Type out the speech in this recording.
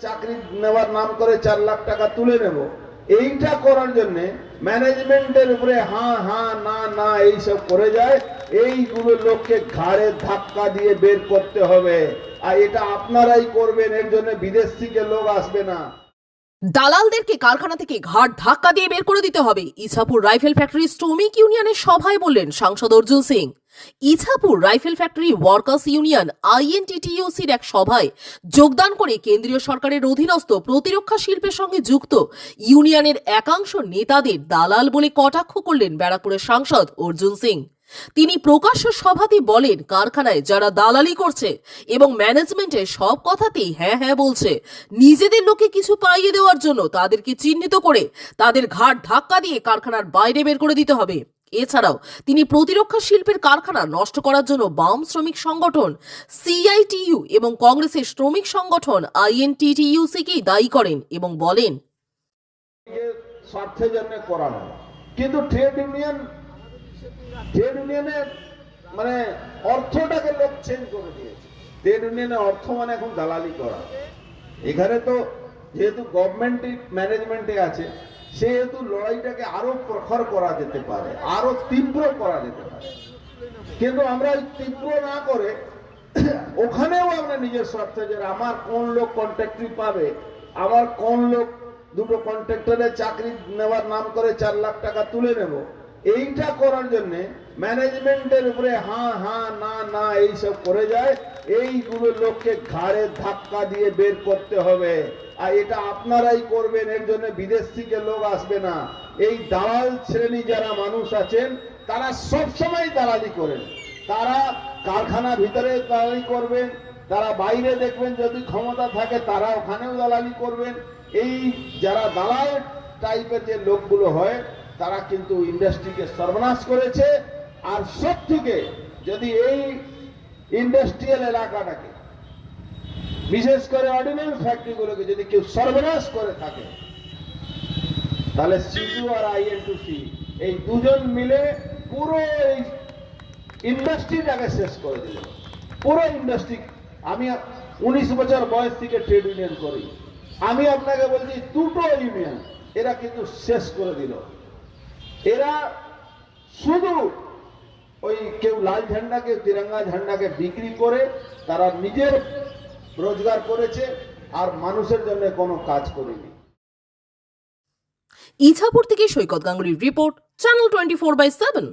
চাকরি নেওয়ার নাম করে 4 লাখ টাকা তুলে নেব, এইটা করার জন্য ম্যানেজমেন্টের উপরে হ্যাঁ হ্যাঁ না না এইসব করে যায়। এইগুলো লোককে ঘাড়ে ধাক্কা দিয়ে বের করতে হবে, আর এটা আপনারাই করবেন। এর জন্য বিদেশ থেকে লোক আসবে না। দালালদেরকে কারখানা থেকে ঘাট ধাক্কা দিয়ে বের করে দিতে হবে, ইছাপুর রাইফেল ফ্যাক্টরি শ্রমিক ইউনিয়নের সভায় বললেন সাংসদ Arjun Singh. Ichapur rifle factory workers union আইএনটিটিইউসির এক সভায় যোগদান করে কেন্দ্রীয় সরকারের অধীনস্থ প্রতিরক্ষা শিল্পের সঙ্গে যুক্ত ইউনিয়নের একাংশ নেতাদের দালাল বলে কটাক্ষ করলেন ব্যারাকপুরের সাংসদ অর্জুন সিং। তিনি প্রকাশ্য সভাতেই বলেন, কারখানায় যারা দালালি করছে এবং ম্যানেজমেন্টের সব কথাতেই হ্যাঁ হ্যাঁ বলছে, নিজেদের লোকে কিছু পাইয়ে দেওয়ার জন্য তাদেরকে চিহ্নিত করে তাদের ঘাট ধাক্কা দিয়ে কারখানার বাইরে বের করে দিতে হবে। এছাড়াও তিনি প্রতিরক্ষা শিল্পের কারখানা নষ্ট করার জন্য বাম শ্রমিক সংগঠন সিআইটিইউ এবং কংগ্রেসের শ্রমিক সংগঠন আইএনটিটিইউসিকেই দায়ী করেন এবং বলেন, স্বার্থের জন্য করানো, কিন্তু ট্রেড ইউনিয়নের মানে অর্থটাকে লোক চেঞ্জ করে দিয়েছে। ট্রেড ইউনিয়নের অর্থ মানে এখন দালালি করা। এখানে তো যেহেতু গভর্নমেন্ট ম্যানেজমেন্টে আছে, সেহেতু লড়াইটাকে আরো প্রখর করা যেতে পারে, আরো তীব্র করা যেতে পারে। কিন্তু আমরা তীব্র না করে ওখানেও আমরা নিজের স্বার্থে, যে আমার কোন লোক কন্ট্রাক্টরি পাবে, আমার কোন লোক দুটো কন্ট্রাক্টরের চাকরি নেওয়ার নাম করে 4 লাখ টাকা তুলে নেব, এইটা করার জন্য ম্যানেজমেন্টের উপরে হ্যাঁ হ্যাঁ না না এইসব করে যায়। এইগুলো লোককে ঘাড়ে ধাক্কা দিয়ে বের করতে হবে, আর এটা আপনারাই করবেন। এর জন্য বিদেশ থেকে লোক আসবে না। এই দালাল শ্রেণী যারা মানুষ আছেন, তারা সবসময় দালালি করেন। তারা কারখানা ভিতরে দালালি করবেন, তারা বাইরে দেখবেন যদি ক্ষমতা থাকে তারা ওখানেও দালালি করবেন। এই যারা দালাল টাইপের যে লোকগুলো হয়, তারা কিন্তু ইন্ডাস্ট্রিকে সর্বনাশ করেছে। আর সব থেকে যদি এই ইন্ডাস্ট্রিয়াল এলাকাটাকে, বিশেষ করে অর্ডিন্যান্স ফ্যাক্টরিগুলোকে যদি কেউ সর্বনাশ করে থাকে, তাহলে সিটু আর আইএনটিসি এই দুজন মিলে পুরো এই ইন্ডাস্ট্রিটাকে শেষ করে দিল। পুরো ইন্ডাস্ট্রি, আমি 19 বছর বয়স থেকে ট্রেড ইউনিয়ন করি, আমি আপনাকে বলছি দুটো ইউনিয়ন এরা কিন্তু শেষ করে দিল। এরা শুধু ওই কেউ লাল ঝান্ডাকে, তিরঙ্গা ঝান্ডাকে বিক্রি করে তারা নিজের রোজগার করেছে, আর মানুষের জন্য কোনো কাজ করেনি। ইছাপুর থেকে সৈকত গাঙ্গুলির রিপোর্ট, চ্যানেল 24/7।